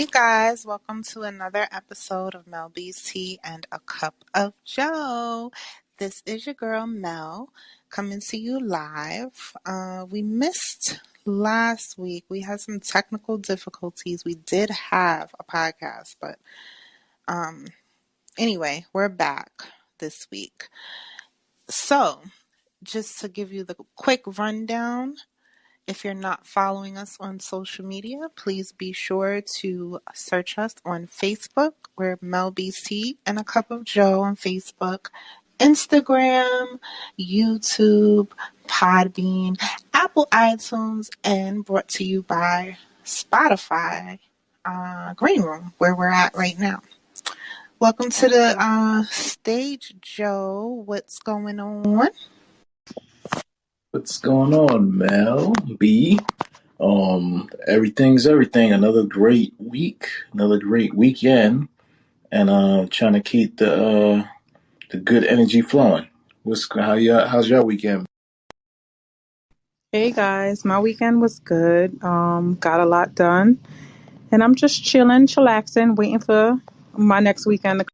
Hey guys, welcome to another episode of Mel B's Tea and a Cup of Joe. This is your girl Mel coming to you live. We missed last week. We had some technical difficulties. We did have a podcast, but um, anyway, we're back this week. So, just to give you the quick rundown, if you're not following us on social media, please be sure to search us on Facebook. We're Mel BC and a Cup of Joe on Facebook, Instagram, YouTube, Podbean, Apple iTunes, and brought to you by Spotify, Green Room, where we're at right now. Welcome to the stage, Joe. What's going on? What's going on, Mel B? Everything's everything. Another great week, another great weekend, and trying to keep the good energy flowing. How's your weekend? Hey guys, my weekend was good. Got a lot done, and I'm just chilling, chillaxing, waiting for my next weekend to.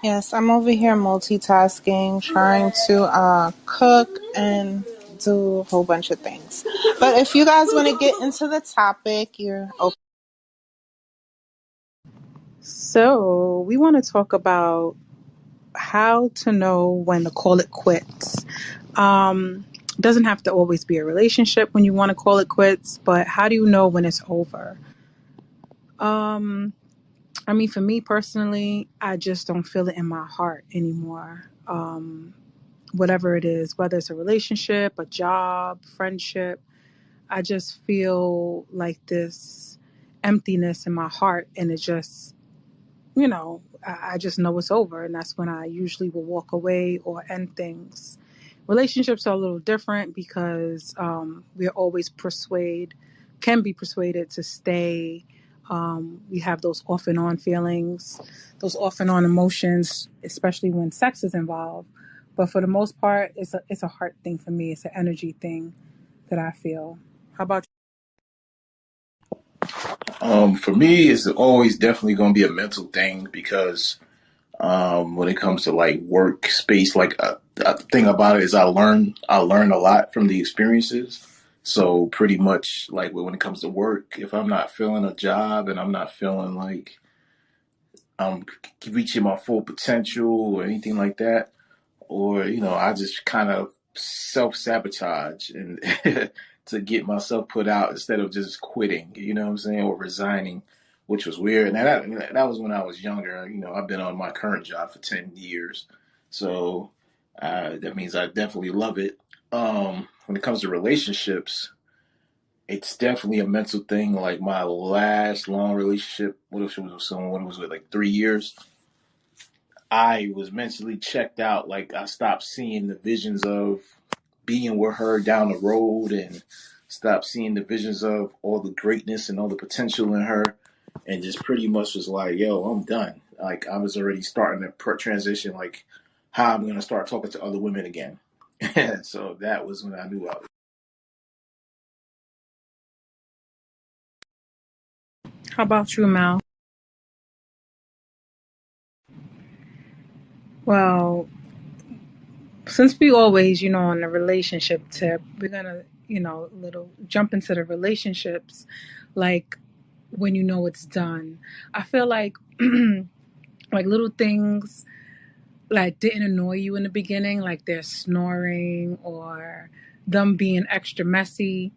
Yes, I'm over here multitasking, trying to cook and do a whole bunch of things. But if you guys want to get into the topic, you're open. So we want to talk about how to know when to call it quits. Doesn't have to always be a relationship when you want to call it quits, but how do you know when it's over? Um, I mean, for me personally, I just don't feel it in my heart anymore. Whatever it is, whether it's a relationship, a job, friendship, I just feel like this emptiness in my heart, and it just, I just know it's over, and that's when I usually will walk away or end things. Relationships are a little different because we're always can be persuaded to stay. We have those off and on feelings, those off and on emotions, especially when sex is involved. But for the most part, it's a heart thing for me. It's an energy thing that I feel. How about For me, it's always definitely going to be a mental thing because when it comes to like work space, like the thing about it is I learn a lot from the experiences. So pretty much like when it comes to work, if I'm not feeling a job and I'm not feeling like I'm reaching my full potential or anything like that, or I just kind of self sabotage and to get myself put out instead of just quitting. You know what I'm saying, or resigning, which was weird. And that was when I was younger. I've been on my current job for 10 years, so that means I definitely love it. When it comes to relationships, it's definitely a mental thing. Like my last long relationship, what if it was with someone? It was with like 3 years. I was mentally checked out. Like I stopped seeing the visions of being with her down the road and stopped seeing the visions of all the greatness and all the potential in her and just pretty much was like, yo, I'm done. Like I was already starting to transition like how I'm going to start talking to other women again. So that was when I knew I was. How about you, Mal? Well, since we always, on the relationship tip, we're gonna, little jump into the relationships, like when you know it's done. I feel like like little things like didn't annoy you in the beginning, like their snoring or them being extra messy.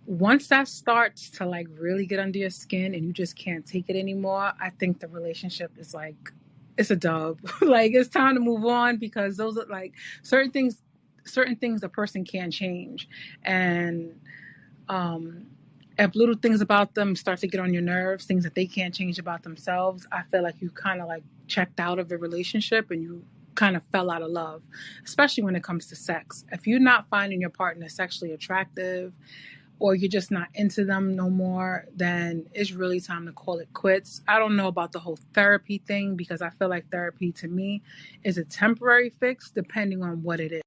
Once that starts to like really get under your skin and you just can't take it anymore, I think the relationship is like it's a dub. Like it's time to move on because those are like certain things certain things a person can't change. And um if little things about them start to get on your nerves, things that they can't change about themselves, I feel like you kind of like checked out of the relationship and you kind of fell out of love, especially when it comes to sex. If you're not finding your partner sexually attractive or you're just not into them no more, then it's really time to call it quits. I don't know about the whole therapy thing because I feel like therapy to me is a temporary fix depending on what it is.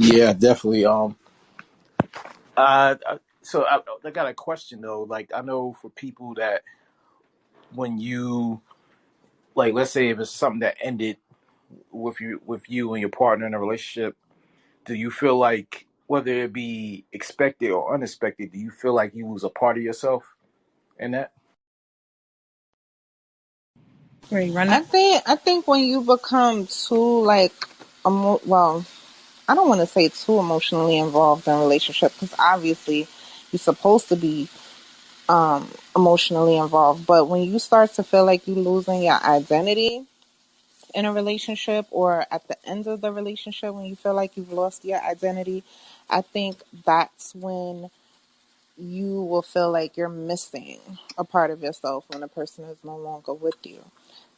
Yeah, definitely. I got a question though. Like, I know for people that when you like, let's say if it's something that ended with you and your partner in a relationship, do you feel like whether it be expected or unexpected, do you feel like you lose a part of yourself in that? Wait, run it. I think when you become too like well, I don't want to say too emotionally involved in a relationship because obviously you're supposed to be emotionally involved, but when you start to feel like you're losing your identity in a relationship or at the end of the relationship when you feel like you've lost your identity, I think that's when you will feel like you're missing a part of yourself when a person is no longer with you.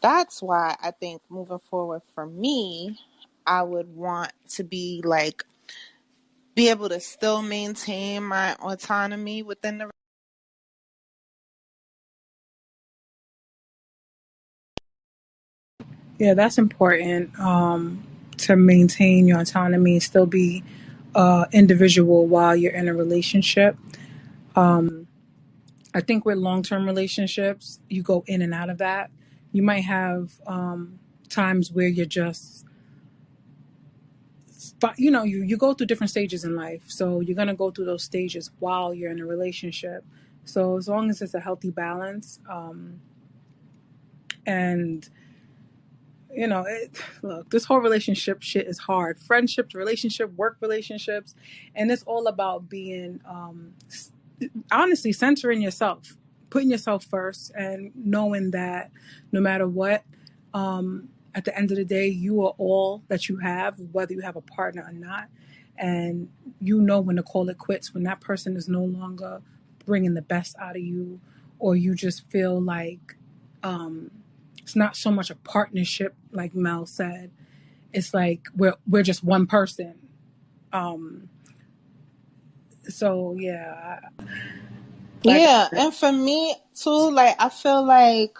That's why I think moving forward for me, I would want to be able to still maintain my autonomy within the. Yeah, that's important. To maintain your autonomy, still be individual while you're in a relationship. I think with long-term relationships, you go in and out of that. You might have times where you're just, but you go through different stages in life. So you're going to go through those stages while you're in a relationship. So as long as it's a healthy balance, and look, this whole relationship shit is hard. Friendships, relationship, work relationships, and it's all about being honestly centering yourself, putting yourself first, and knowing that no matter what, at the end of the day, you are all that you have, whether you have a partner or not. And you know when to call it quits when that person is no longer bringing the best out of you, or you just feel like it's not so much a partnership, like Mel said. It's like we're just one person. Um, so yeah, like Yeah, and for me too, like I feel like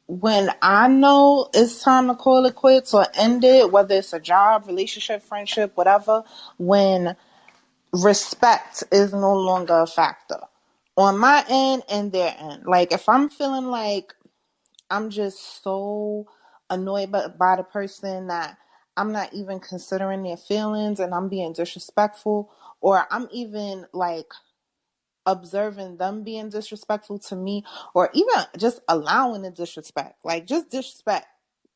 when I know it's time to call it quits or end it, whether it's a job, relationship, friendship, whatever, when respect is no longer a factor on my end and their end. Like if I'm feeling like I'm just so annoyed by the person that I'm not even considering their feelings and I'm being disrespectful, or I'm even like observing them being disrespectful to me, or even just allowing the disrespect, like just disrespect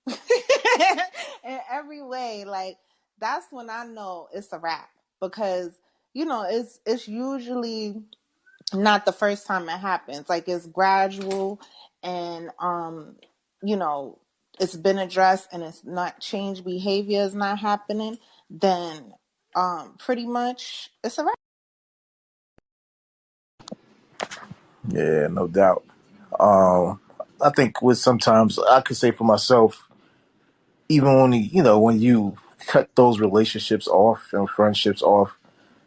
in every way, like that's when I know it's a wrap because it's usually not the first time it happens. Like it's gradual and you know, it's been addressed and it's not change behavior is not happening, then pretty much it's a wrap. Yeah, no doubt. Um, I think with sometimes I could say for myself, even when you cut those relationships off and friendships off,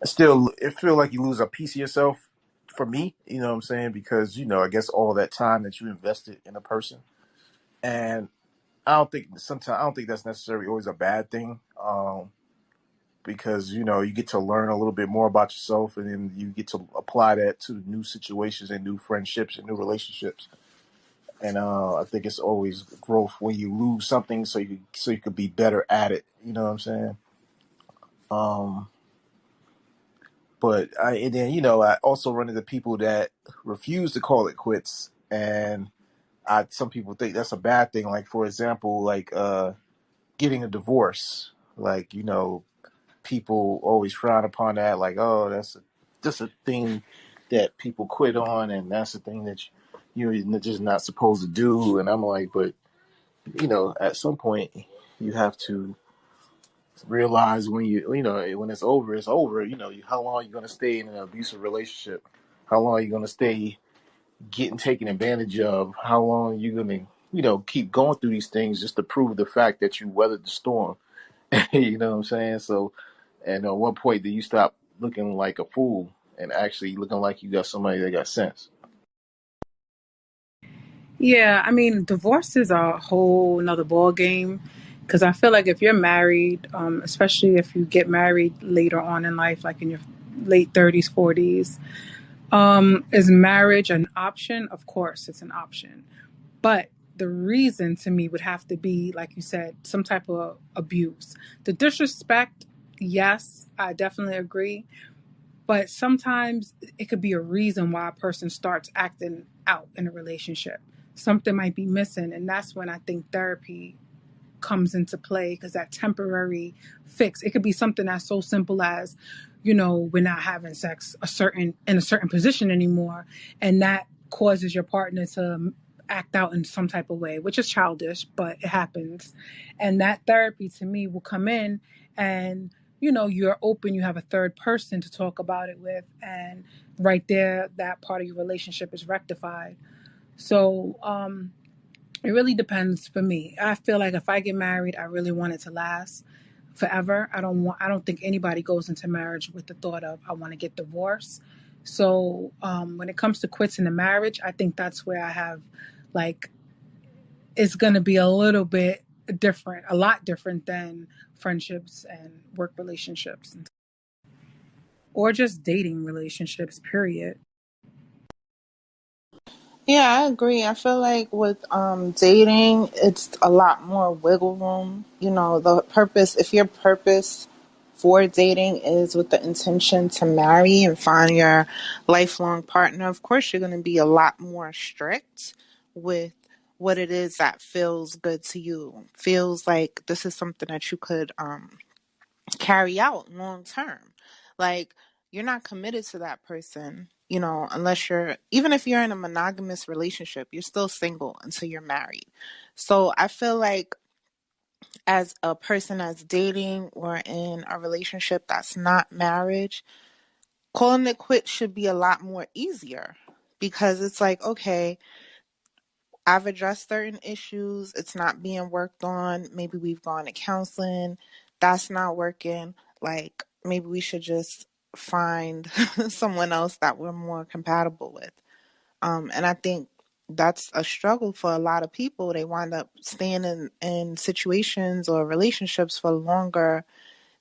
still it feel like you lose a piece of yourself. For me, you know what I'm saying? Because I guess all that time that you invested in a person, and I don't think that's necessarily always a bad thing. Because you get to learn a little bit more about yourself, and then you get to apply that to new situations and new friendships and new relationships. And I think it's always growth when you lose something, so you could be better at it. You know what I'm saying? Um, and then I also run into people that refuse to call it quits, and some people think that's a bad thing. Like for example, like getting a divorce. Like people always frown upon that. Like, oh, that's a thing that people quit on, and that's the thing that you're just not supposed to do. And I'm like, but at some point you have to realize when when it's over, it's over. How long are you going to stay in an abusive relationship? How long are you going to stay getting taken advantage of? How long are you going to keep going through these things just to prove the fact that you weathered the storm? You know what I'm saying? So, and at what point do you stop looking like a fool and actually looking like you got somebody that got sense? yeah, I mean, divorce is a whole nother ball game Because I feel like if you're married, especially if you get married later on in life, like in your late 30s, 40s, is marriage an option? Of course, it's an option. But the reason to me would have to be, like you said, some type of abuse. The disrespect, yes, I definitely agree. But sometimes it could be a reason why a person starts acting out in a relationship. Something might be missing. And that's when I think therapy comes into play, because that temporary fix, it could be something that's so simple as, we're not having sex in a certain position anymore, and that causes your partner to act out in some type of way, which is childish, but it happens. And that therapy to me will come in, and you're open, you have a third person to talk about it with, and right there that part of your relationship is rectified. So it really depends for me. I feel like if I get married, I really want it to last forever. I don't think anybody goes into marriage with the thought of I want to get divorced. So when it comes to quits in the marriage, I think that's where I have like it's going to be a little bit different, a lot different than friendships and work relationships, or just dating relationships, period. Yeah, I agree. I feel like with dating, it's a lot more wiggle room. The purpose, if your purpose for dating is with the intention to marry and find your lifelong partner, of course you're going to be a lot more strict with what it is that feels good to you. Feels like this is something that you could carry out long term. Like, you're not committed to that person, unless even if you're in a monogamous relationship, you're still single until you're married. So I feel like as a person that's dating or in a relationship that's not marriage, calling it quits should be a lot more easier, because it's like, okay, I've addressed certain issues. It's not being worked on. Maybe we've gone to counseling. That's not working. Like, maybe we should just find someone else that we're more compatible with. And I think that's a struggle for a lot of people. They wind up staying in situations or relationships for longer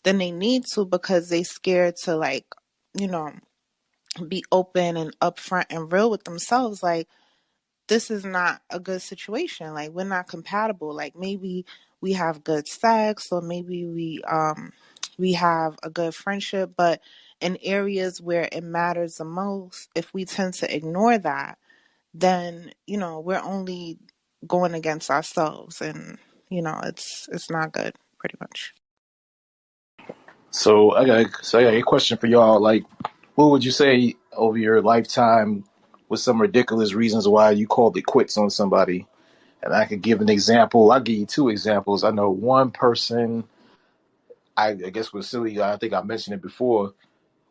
than they need to, because they scared to, like, you know, be open and upfront and real with themselves. Like, this is not a good situation. Like, we're not compatible. Like, maybe we have good sex, or maybe we have a good friendship, but in areas where it matters the most, if we tend to ignore that, then we're only going against ourselves, and it's not good, pretty much. So I got a question for y'all. Like, what would you say over your lifetime was some ridiculous reasons why you called it quits on somebody? And I could give an example. I'll give you two examples. I know one person, I guess was silly. I think I mentioned it before.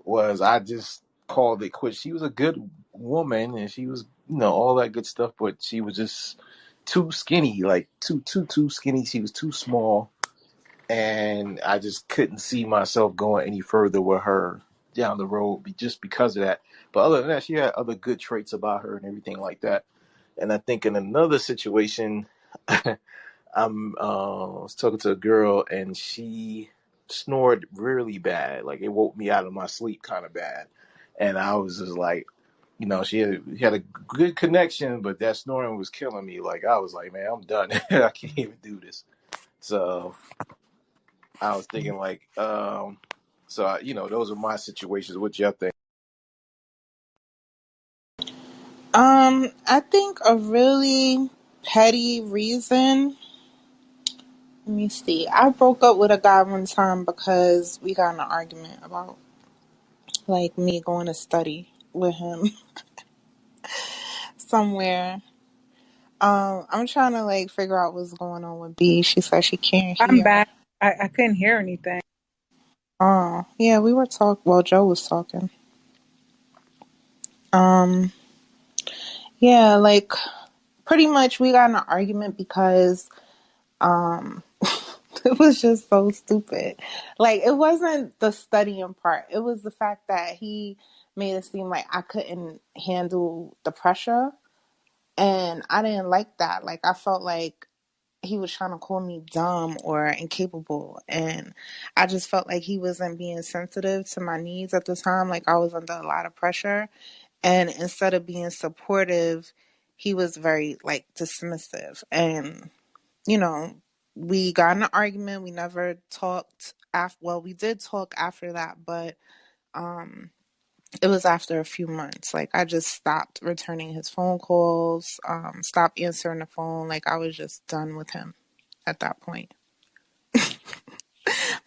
Was I just called it quits? She was a good woman, and she was, all that good stuff. But she was just too skinny, like too skinny. She was too small, and I just couldn't see myself going any further with her down the road just because of that. But other than that, she had other good traits about her and everything like that. And I think in another situation, was talking to a girl and she snored really bad. Like, it woke me out of my sleep kind of bad. And I was just like, she had a good connection, but that snoring was killing me. Like, I was like, man, I'm done. I can't even do this. So I was thinking like, those are my situations. What y'all think? I think a really petty reason. Let me see. I broke up with a guy one time because we got in an argument about, like, me going to study with him somewhere. I'm trying to, like, figure out what's going on with B. She said she can't I'm hear. back. I couldn't hear anything. Oh, yeah, we were talking. Well, Joe was talking. Um, yeah, like, pretty much we got in an argument because um it was just so stupid. Like, it wasn't the studying part. It was the fact that he made it seem like I couldn't handle the pressure, and I didn't like that. Like, I felt like he was trying to call me dumb or incapable, and I just felt like he wasn't being sensitive to my needs at the time. Like I was under a lot of pressure, and instead of being supportive, he was very like dismissive. And you know, we got in an argument. We never talked after. Well, we did talk after that, but um it was after a few months. Like I just stopped returning his phone calls, stopped answering the phone. Like I was just done with him at that point.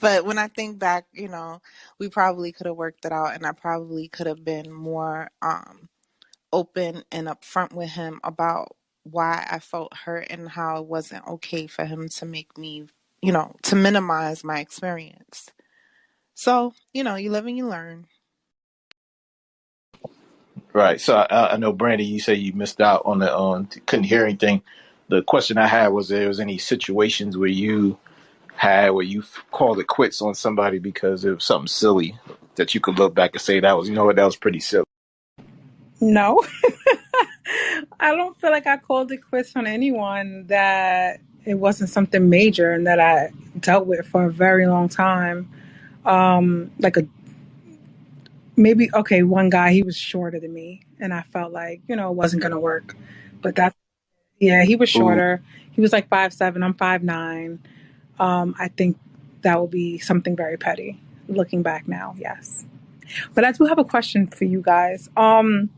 But when I think back, we probably could have worked it out, and I probably could have been more open and upfront with him about why I felt hurt and how it wasn't okay for him to make me, to minimize my experience. So, you live and you learn. Right. So I know, Brandy, you say you missed out on couldn't hear anything. The question I had was, there was any situations where you called it quits on somebody because it was something silly that you could look back and say that was, that was pretty silly. No, I don't feel like I called it quits on anyone that it wasn't something major and that I dealt with for a very long time. Like maybe, okay, one guy, he was shorter than me and I felt like, it wasn't going to work. But yeah, he was Ooh. shorter. He was like 5'7", I'm 5'9". I think that would be something very petty looking back now. Yes. But I do have a question for you guys. In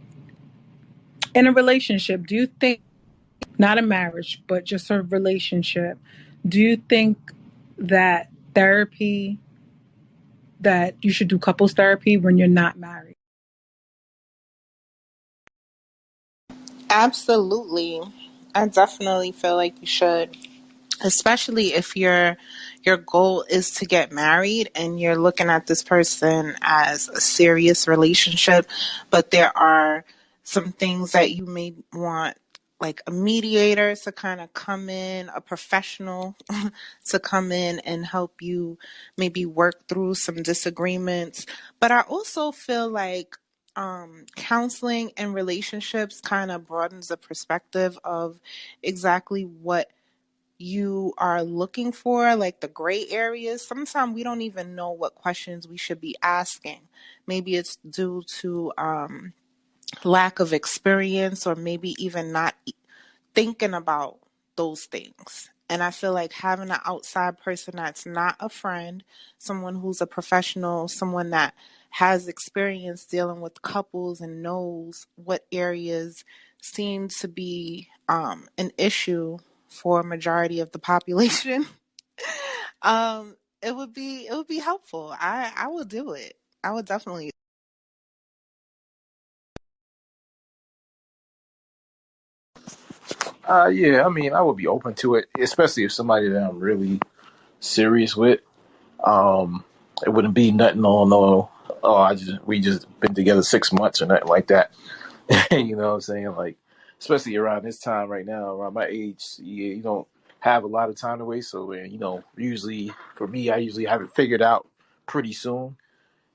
a relationship, do you think, not a marriage, but just a relationship, do you think that therapy, that you should do couples therapy when you're not married? Absolutely. I definitely feel like you should, especially if your goal is to get married and you're looking at this person as a serious relationship, but there are some things that you may want, like a mediator to kind of come in, a professional to come in and help you maybe work through some disagreements. But I also feel like counseling and relationships kind of broadens the perspective of exactly what you are looking for, like the gray areas. Sometimes we don't even know what questions we should be asking. Maybe it's due to lack of experience, or maybe even not thinking about those things. And I feel like having an outside person that's not a friend, someone who's a professional, someone that has experience dealing with couples and knows what areas seem to be an issue for a majority of the population, it would be helpful. I will do it. I would definitely. Yeah, I mean, I would be open to it, especially if somebody that I'm really serious with. Um, it wouldn't be nothing on no, oh, we just been together 6 months or nothing like that. You know what I'm saying? Like, especially around this time right now, around my age, you don't have a lot of time to waste. So, usually for me, I usually have it figured out pretty soon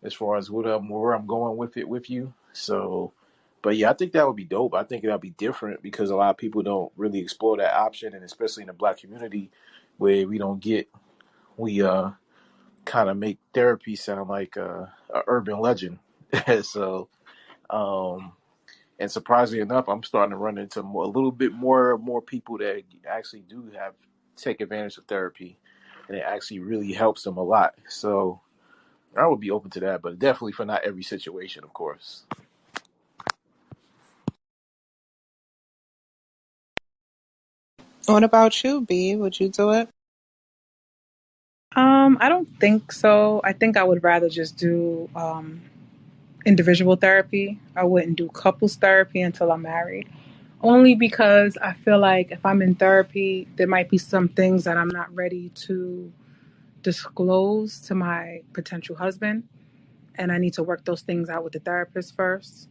as far as where I'm going with it with you. So, but yeah, I think that would be dope. I think that'd be different because a lot of people don't really explore that option, and especially in the Black community, where we kind of make therapy sound like a urban legend. So, um, and surprisingly enough, I'm starting to run into a little bit more people that actually do have take advantage of therapy, and it actually really helps them a lot. So I would be open to that, but definitely for not every situation, of course. What about you, B? Would you do it? I don't think so. I think I would rather just do individual therapy. I wouldn't do couples therapy until I'm married. Only because I feel like if I'm in therapy, there might be some things that I'm not ready to disclose to my potential husband. And I need to work those things out with the therapist first.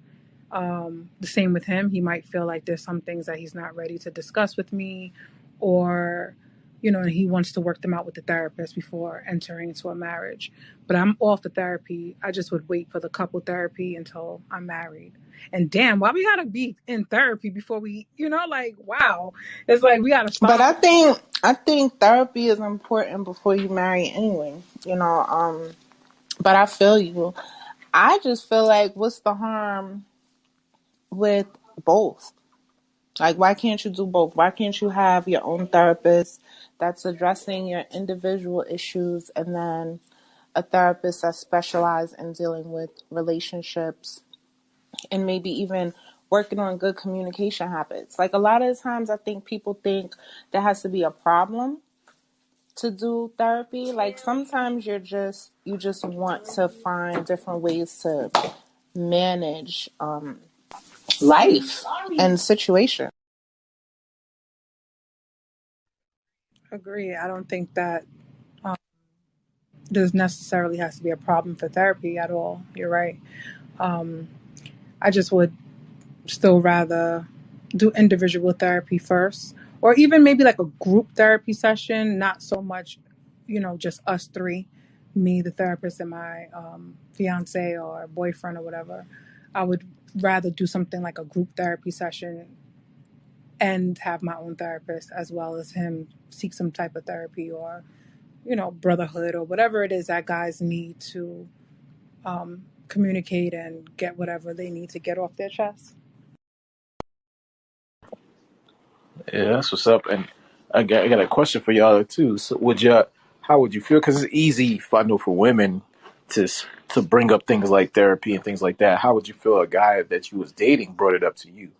The same with him. He might feel like there's some things that he's not ready to discuss with me, or and he wants to work them out with the therapist before entering into a marriage. But I'm all for therapy. I just would wait for the couple therapy until I'm married. And damn, why we gotta be in therapy before we, like, wow. It's like we gotta But start. I think therapy is important before you marry anyway. But I feel you. I just feel like what's the harm with both? Like, why can't you do both? Why can't you have your own therapist that's addressing your individual issues and then a therapist that specializes in dealing with relationships and maybe even working on good communication habits? Like, a lot of the times I think people think there has to be a problem to do therapy. Like, sometimes you just want to find different ways to manage life and situation. Agree. I don't think that there's necessarily has to be a problem for therapy at all. You're right. Um, I just would still rather do individual therapy first, or even maybe like a group therapy session, not so much, just us three, me, the therapist, and my fiance or boyfriend or whatever. I would rather do something like a group therapy session and have my own therapist as well as him seek some type of therapy or, brotherhood or whatever it is that guys need to communicate and get whatever they need to get off their chest. Yeah, that's what's up. And I got a question for y'all too. So, how would you feel? Because it's easy, I know, for women to bring up things like therapy and things like that. How would you feel a guy that you was dating brought it up to you?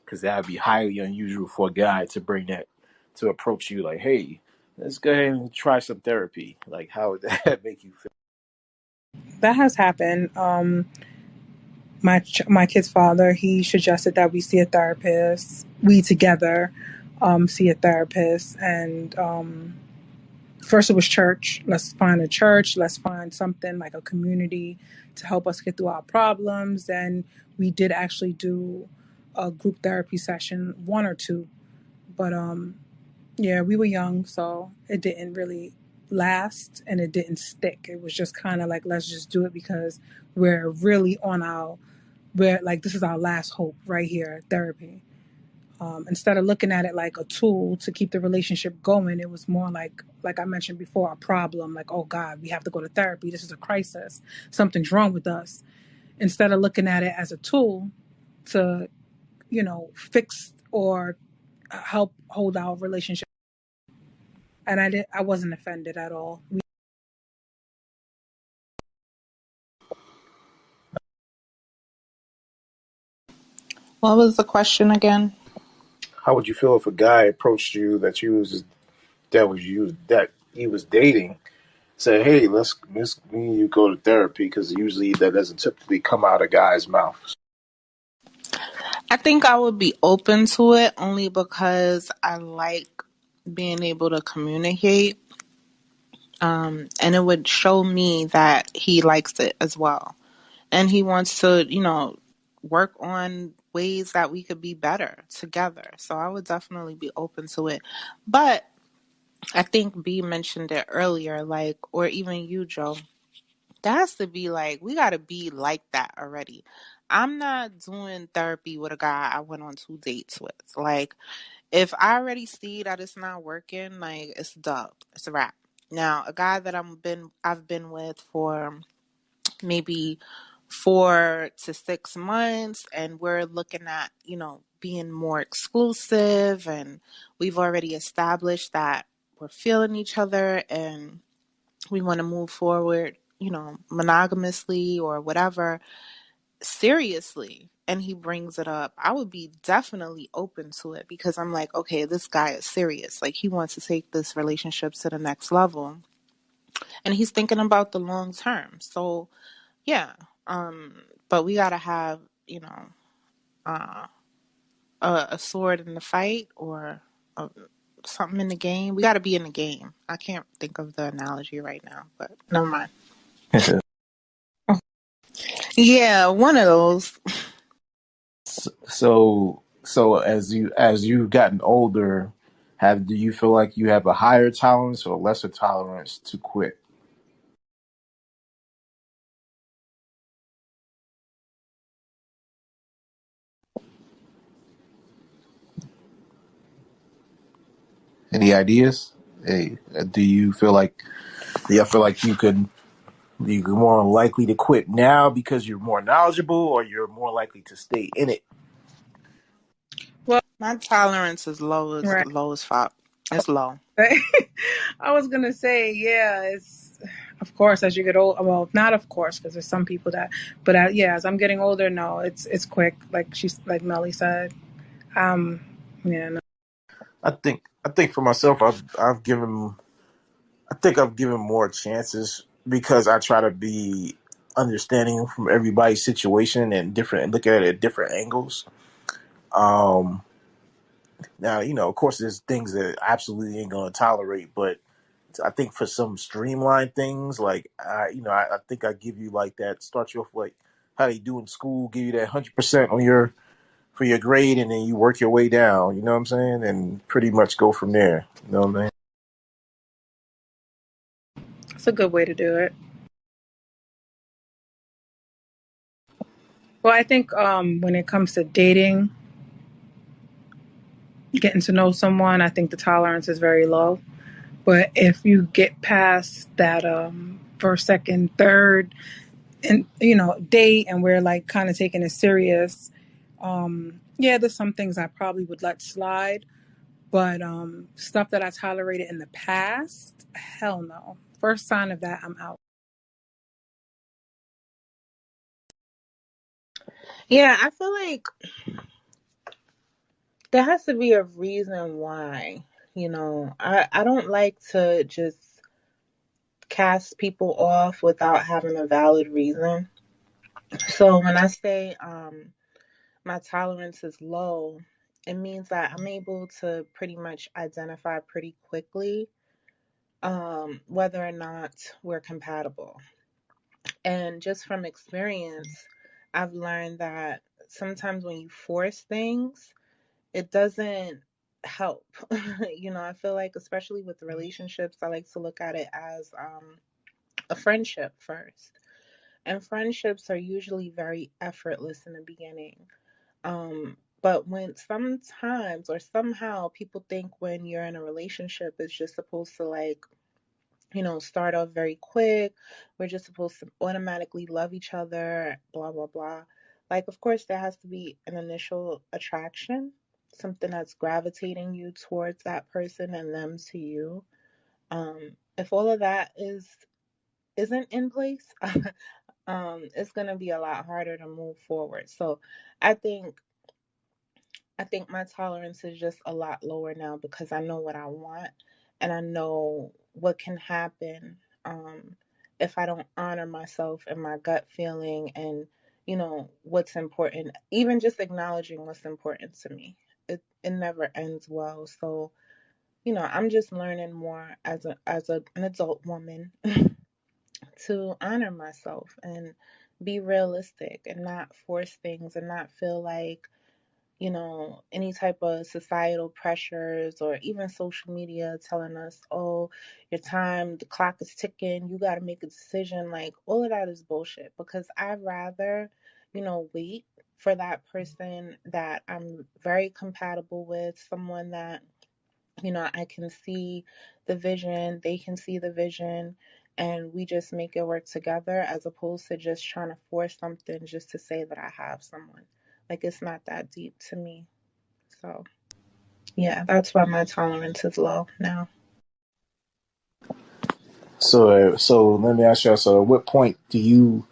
Because that would be highly unusual for a guy to bring that to approach you like, "Hey, let's go ahead and try some therapy." Like, how would that make you feel? That has happened. My kid's father, he suggested that we see a therapist. We together see a therapist, and first it was church. Let's find a church. Let's find something like a community to help us get through our problems. And we did actually do a group therapy session, one or two, but yeah, we were young, so it didn't really last and it didn't stick. It was just kind of like, let's just do it because we're really we're like, this is our last hope right here, therapy. Instead of looking at it like a tool to keep the relationship going, it was more like I mentioned before, a problem. Like, oh God, we have to go to therapy. This is a crisis. Something's wrong with us. Instead of looking at it as a tool to, fix or help hold our relationship. And I wasn't offended at all. What was the question again? How would you feel if a guy approached you that he was dating? Say, hey, let's me and you go to therapy because usually that doesn't typically come out of guys' mouth. I think I would be open to it only because I like being able to communicate. And it would show me that he likes it as well. And he wants to, work on ways that we could be better together. So I would definitely be open to it. But I think B mentioned it earlier, like, or even you, Joe. That has to be like, we got to be like that already. I'm not doing therapy with a guy I went on 2 dates with. Like, if I already see that it's not working, like, it's dub. It's a wrap. Now, a guy that I've been with for maybe 4 to 6 months, and we're looking at, being more exclusive, and we've already established that we're feeling each other and we want to move forward, monogamously or whatever, seriously, and he brings it up, I would be definitely open to it because I'm like, okay, this guy is serious. Like, he wants to take this relationship to the next level and he's thinking about the long term. So, yeah. But we got to have, uh, a sword in the fight or uh, something in the game. We got to be in the game. I can't think of the analogy right now, but never mind. Yeah, one of those. So as you've gotten older, Do you feel like you have a higher tolerance or lesser tolerance to quit? Any ideas? Hey, do you feel like you're more likely to quit now because you're more knowledgeable, or you're more likely to stay in it? Well, My tolerance is right. low as fuck. It's low. I was gonna say, yeah, it's of course as you get old. Well, not of course, because there's some people that, but yeah, as I'm getting older, no, it's quick. Like Melly said. Um, yeah, no. I think for myself, I think I've given more chances because I try to be understanding from everybody's situation and different, and look at it at different angles. Um, Now, of course, there's things that I absolutely ain't gonna tolerate, but I think for some streamlined things, like I think I give you like that. Start you off like how they do in school, give you that 100% on your for your grade, and then you work your way down. You know what I'm saying? And pretty much go from there. You know what I mean? It's a good way to do it. Well, I think when it comes to dating, getting to know someone, I think the tolerance is very low. But if you get past that first, second, third, and date, and we're like kind of taking it serious, yeah, there's some things I probably would let slide. But stuff that I tolerated in the past, hell no. First sign of that, I'm out. Yeah, I feel like there has to be a reason why. I don't like to just cast people off without having a valid reason. So when I say my tolerance is low, it means that I'm able to pretty much identify pretty quickly whether or not we're compatible. And just from experience, I've learned that sometimes when you force things, it doesn't help. I feel like, especially with relationships, I like to look at it as a friendship first. And friendships are usually very effortless in the beginning. But when sometimes or somehow people think when you're in a relationship, it's just supposed to like start off very quick. We're just supposed to automatically love each other, blah, blah, blah. Like, of course, there has to be an initial attraction, something that's gravitating you towards that person and them to you. If all of that isn't in place, it's gonna be a lot harder to move forward. So I think I think my tolerance is just a lot lower now because I know what I want and I know what can happen if I don't honor myself and my gut feeling and, what's important. Even just acknowledging what's important to me. It never ends well. So, I'm just learning more an adult woman to honor myself and be realistic and not force things and not feel like any type of societal pressures or even social media telling us, oh, your time, the clock is ticking, you got to make a decision. Like, all of that is bullshit because I'd rather, wait for that person that I'm very compatible with, someone that, I can see the vision, they can see the vision. And we just make it work together as opposed to just trying to force something just to say that I have someone. Like, it's not that deep to me. So, yeah, that's why my tolerance is low now. So let me ask you. So, at what point do you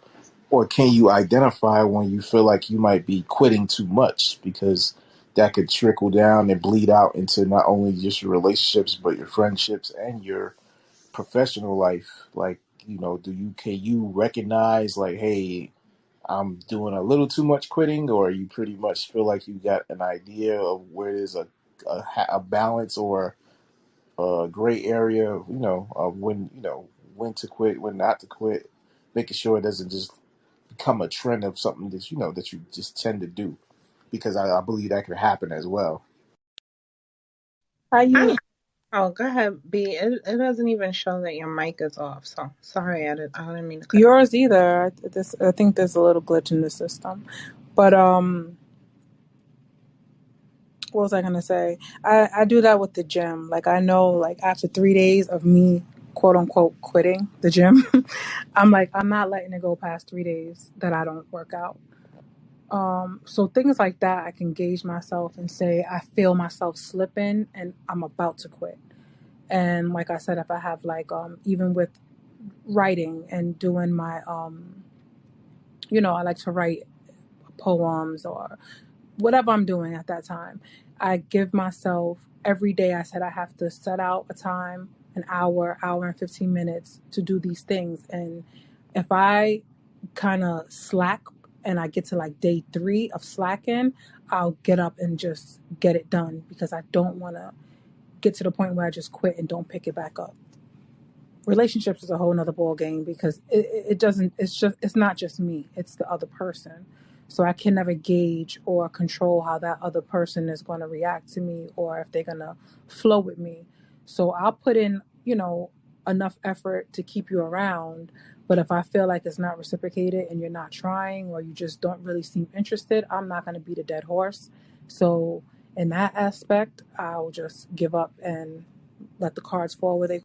or can you identify when you feel like you might be quitting too much? Because that could trickle down and bleed out into not only just your relationships, but your friendships and your professional life. Like, can you recognize like, hey, I'm doing a little too much quitting, or you pretty much feel like you got an idea of where there's a balance or a gray area, of when to quit, when not to quit, making sure it doesn't just become a trend of something that that you just tend to do, because I believe that could happen as well. How Hi. you? Oh, go ahead, B. It doesn't even show that your mic is off. So sorry, I didn't mean to cut. Yours either. I think there's a little glitch in the system. But what was I gonna say? I do that with the gym. Like I know, like after 3 days of me quote unquote quitting the gym, I'm like I'm not letting it go past 3 days that I don't work out. So things like that, I can gauge myself and say I feel myself slipping and I'm about to quit. And like I said, if I have like even with writing and doing my I like to write poems or whatever I'm doing at that time. I give myself every day, I said I have to set out a time, an hour and 15 minutes to do these things. And if I kind of slack and I get to like day 3 of slacking, I'll get up and just get it done because I don't want to get to the point where I just quit and don't pick it back up. Relationships is a whole nother ball game because it doesn't, it's not just me, it's the other person. So I can never gauge or control how that other person is going to react to me or if they're going to flow with me. So I'll put in, enough effort to keep you around. But if I feel like it's not reciprocated and you're not trying or you just don't really seem interested, I'm not going to beat a dead horse. So in that aspect, I'll just give up and let the cards fall where they.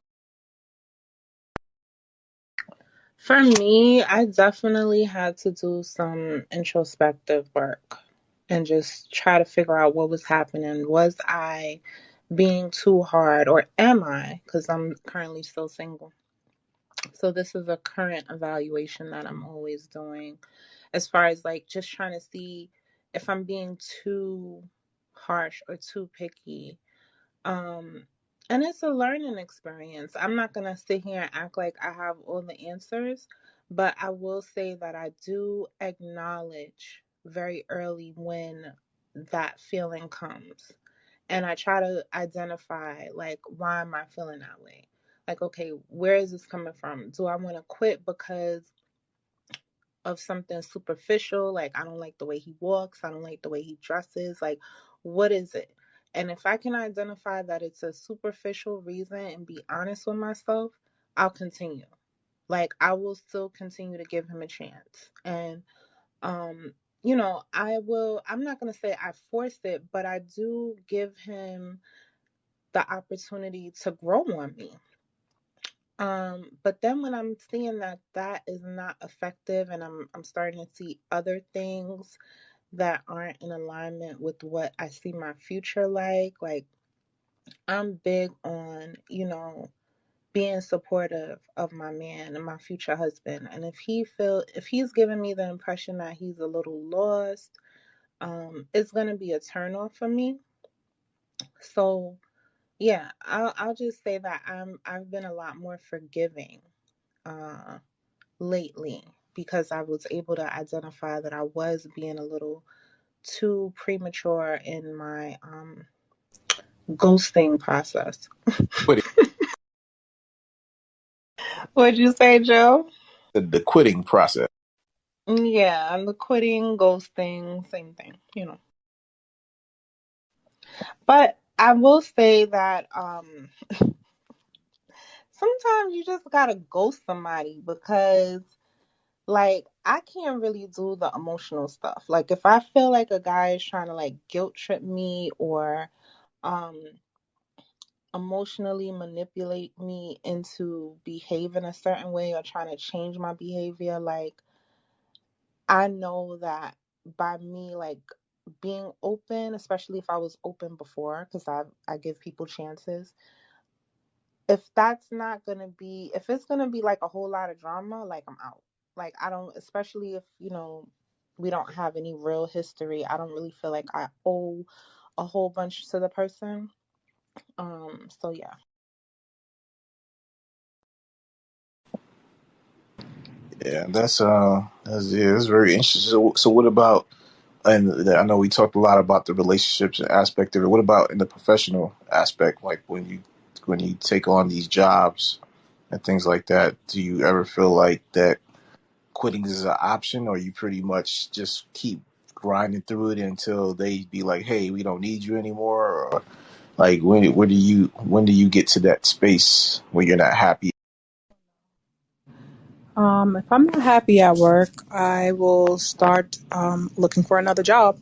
For me, I definitely had to do some introspective work and just try to figure out what was happening. Was I being too hard, or am I? Because I'm currently still single. So this is a current evaluation that I'm always doing, as far as like just trying to see if I'm being too harsh or too picky. Um, and it's a learning experience. I'm not going to sit here and act like I have all the answers, but I will say that I do acknowledge very early when that feeling comes. And I try to identify, like, why am I feeling that way? Like, okay, where is this coming from? Do I want to quit because of something superficial, like I don't like the way he walks, I don't like the way he dresses, like what is it? And if I can identify that it's a superficial reason and be honest with myself, I'll continue. Like I will still continue to give him a chance. And I'm not going to say I force it, but I do give him the opportunity to grow on me. But then when I'm seeing that that is not effective and I'm starting to see other things that aren't in alignment with what I see my future like I'm big on, being supportive of my man and my future husband. And if he's giving me the impression that he's a little lost, it's gonna be a turn off for me. So yeah, I'll just say that I've been a lot more forgiving uh lately because I was able to identify that I was being a little too premature in my ghosting process. Quitting, What'd you say, Joe? the quitting process. Yeah, and the quitting, ghosting, same thing. But I will say that sometimes you just gotta ghost somebody because like I can't really do the emotional stuff. Like if I feel like a guy is trying to like guilt trip me or um emotionally manipulate me into behaving a certain way or trying to change my behavior, like I know that by me like being open, especially if I was open before, because I give people chances. If that's not gonna be, if it's gonna be like a whole lot of drama, like I'm out. Like I don't, especially if we don't have any real history. I don't really feel like I owe a whole bunch to the person. So yeah. Yeah, that's very interesting. So what about? And I know we talked a lot about the relationships aspect of it. What about in the professional aspect? Like when you take on these jobs and things like that, do you ever feel like that quitting is an option, or you pretty much just keep grinding through it until they be like, "Hey, we don't need you anymore"? Or Like when do you get to that space where you're not happy? If I'm not happy at work, I will start looking for another job.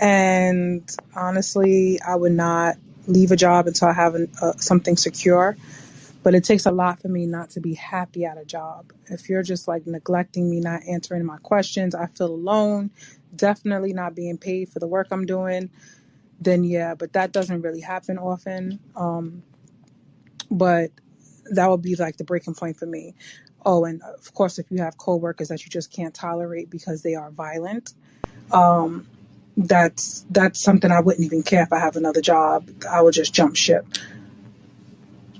And honestly, I would not leave a job until I have something secure. But it takes a lot for me not to be happy at a job. If you're just like neglecting me, not answering my questions, I feel alone, definitely not being paid for the work I'm doing, then yeah, but that doesn't really happen often. But that would be like the breaking point for me. Oh, and of course, if you have coworkers that you just can't tolerate because they are violent, um, that's something I wouldn't even care if I have another job. I would just jump ship.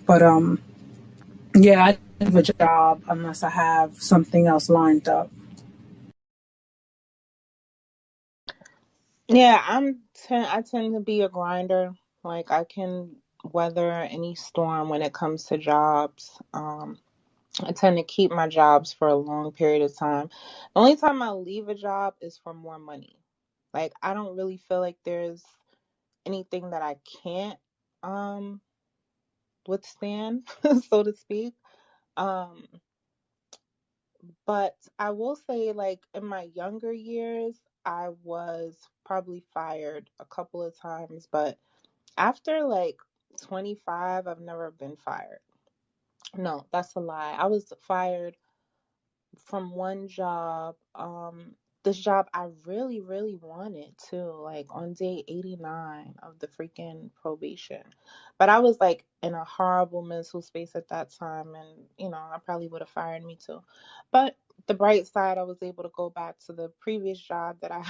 But yeah, I don't have a job unless I have something else lined up. Yeah, I tend to be a grinder. Like I can weather any storm when it comes to jobs. I tend to keep my jobs for a long period of time. The only time I leave a job is for more money. Like I don't really feel like there's anything that I can't um withstand, so to speak. Um, but I will say like in my younger years, I was probably fired a couple of times, but after like 25, I've never been fired. No, that's a lie. I was fired from one job. This job I really, really wanted too, like on day 89 of the freaking probation. But I was like in a horrible mental space at that time, and I probably would have fired me too. But the bright side, I was able to go back to the previous job that I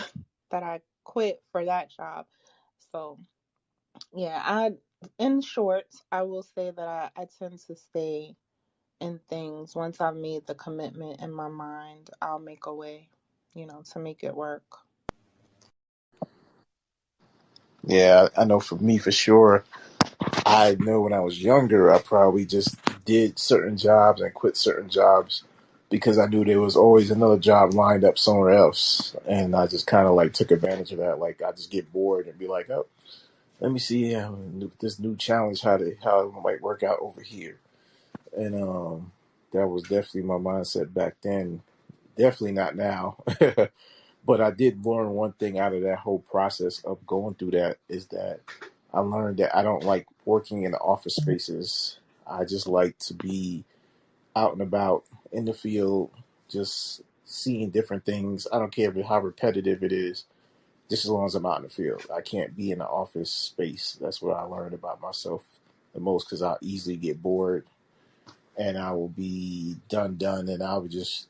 that I quit for that job. So yeah, in short, I will say that I tend to stay in things. Once I've made the commitment in my mind, I'll make a way, to make it work. Yeah, I know for me for sure. I know when I was younger, I probably just did certain jobs and quit certain jobs because I knew there was always another job lined up somewhere else, and I just kind of like took advantage of that. Like I just get bored and be like, "Oh, let me see this new challenge how it might work out over here." And that was definitely my mindset back then. Definitely not now. But I did learn one thing out of that whole process of going through that is that I learned that I don't like working in the office spaces. I just like to be out and about in the field, just seeing different things. I don't care how repetitive it is, just as long as I'm out in the field. I can't be in the office space. That's what I learned about myself the most because I'll easily get bored and I will be done, and I would just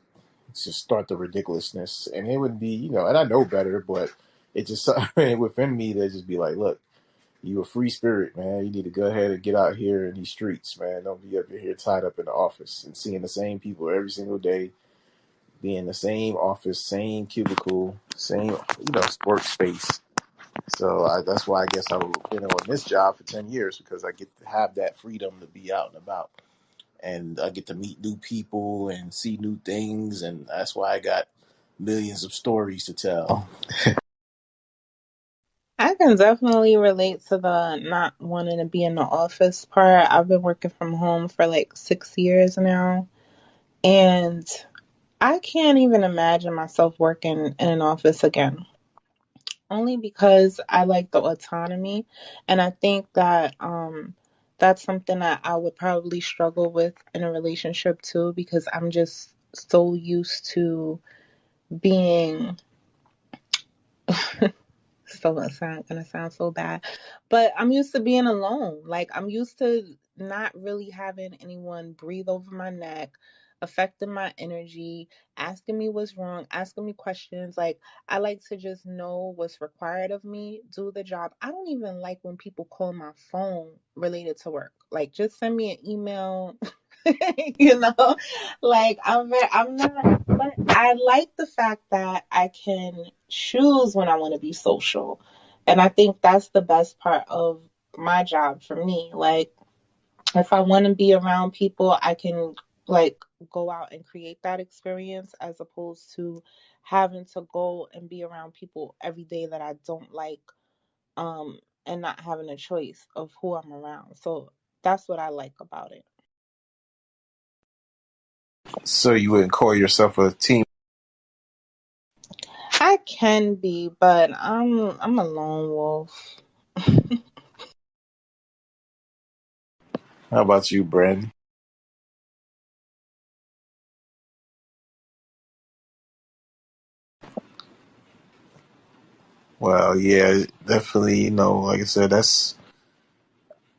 start the ridiculousness, and it would be and I know better, but it just within me they just be like, look, you a free spirit, man. You need to go ahead and get out here in these streets, man. Don't be up here tied up in the office and seeing the same people every single day, be in the same office, same cubicle, same workspace. So that's why I guess I was in this job for 10 years because I get to have that freedom to be out and about and I get to meet new people and see new things, and that's why I got millions of stories to tell. I can definitely relate to the not wanting to be in the office part. I've been working from home for like 6 years now, and I can't even imagine myself working in an office again. Only because I like the autonomy, and I think that that's something that I would probably struggle with in a relationship too, because I'm just so used to being so it's gonna sound so bad, but I'm used to being alone. Like I'm used to not really having anyone breathe over my neck, affecting my energy, asking me what's wrong, asking me questions. Like I like to just know what's required of me, do the job. I don't even like when people call my phone related to work. Like just send me an email. you know like I'm not, but I like the fact that I can choose when I want to be social, and I think that's the best part of my job for me. Like if I want to be around people, I can like go out and create that experience as opposed to having to go and be around people every day that I don't like. and not having a choice of who I'm around. So that's what I like about it. So you wouldn't call yourself a team? I can be, but I'm a lone wolf. How about you, Brandon? Well, yeah, definitely. Like I said, that's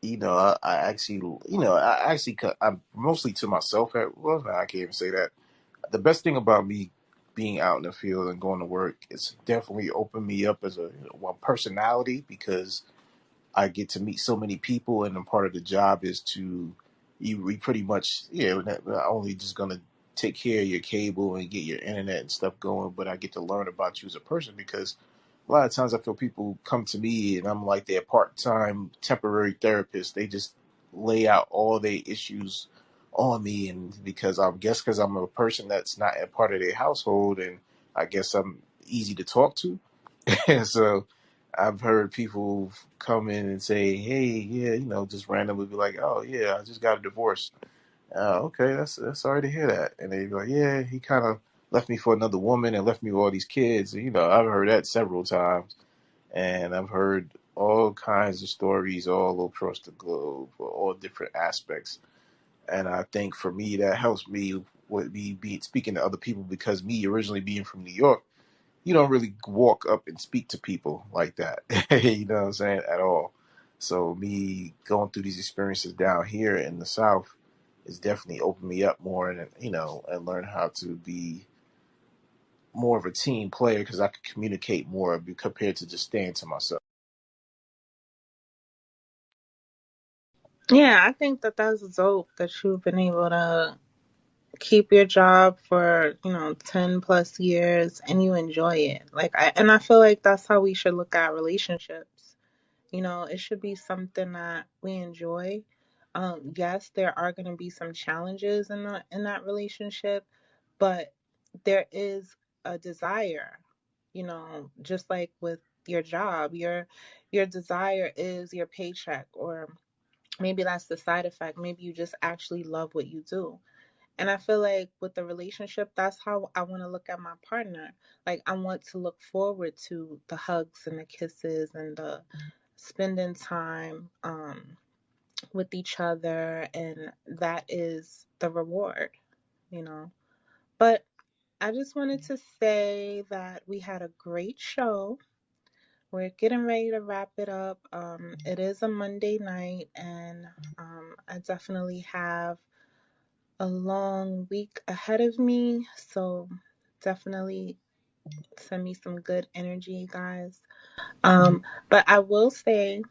I actually, I'm mostly to myself. Well, no, I can't even say that. The best thing about me being out in the field and going to work is definitely opened me up as a one personality, because I get to meet so many people, and a part of the job is to we pretty much not only just gonna take care of your cable and get your internet and stuff going, but I get to learn about you as a person, because a lot of times I feel people come to me and I'm like their part-time temporary therapist. They just lay out all their issues on me, and because I'm a person that's not a part of their household, and I guess I'm easy to talk to. So I've heard people come in and say, "Hey, yeah, just randomly be like, oh yeah, I just got a divorce." Okay, that's sorry to hear that. And they be like, "Yeah, he kind of left me for another woman and left me with all these kids." And, I've heard that several times, and I've heard all kinds of stories all across the globe for all different aspects. And I think for me, that helps me with me be speaking to other people, because me originally being from New York, you don't really walk up and speak to people like that. You know what I'm saying? At all. So me going through these experiences down here in the South has definitely opened me up more, and and learn how to be more of a team player, because I could communicate more compared to just staying to myself. Yeah, I think that that's dope that you've been able to keep your job for 10 plus years and you enjoy it. I feel like that's how we should look at relationships. It should be something that we enjoy. Yes, there are going to be some challenges in that relationship, but there is a desire. Just like with your job, your desire is your paycheck, or maybe that's the side effect. Maybe you just actually love what you do. And I feel like with the relationship, that's how I want to look at my partner. Like, I want to look forward to the hugs and the kisses and the spending time with each other. And that is the reward, you know. But I just wanted to say that we had a great show. We're getting ready to wrap it up. It is a Monday night, and I definitely have a long week ahead of me. So definitely send me some good energy, guys. But I will say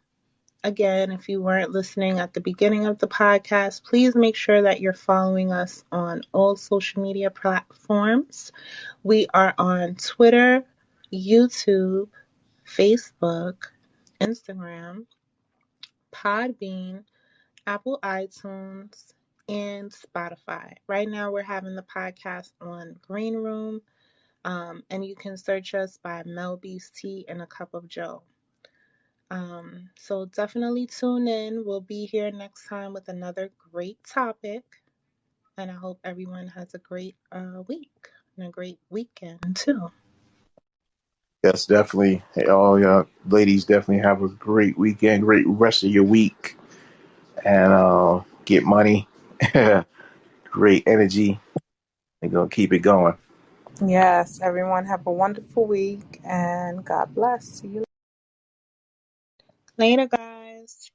again, if you weren't listening at the beginning of the podcast, please make sure that you're following us on all social media platforms. We are on Twitter, YouTube, Facebook, Instagram, Podbean, Apple iTunes, and Spotify. Right now, we're having the podcast on Green Room, and you can search us by Mel B's Tea and a Cup of Joe. So definitely tune in. We'll be here next time with another great topic, and I hope everyone has a great week and a great weekend too. Yes, definitely. Hey, all y'all ladies, definitely have a great weekend, great rest of your week, and get money, great energy, and gonna keep it going. Yes, everyone have a wonderful week and God bless. See you Later, guys.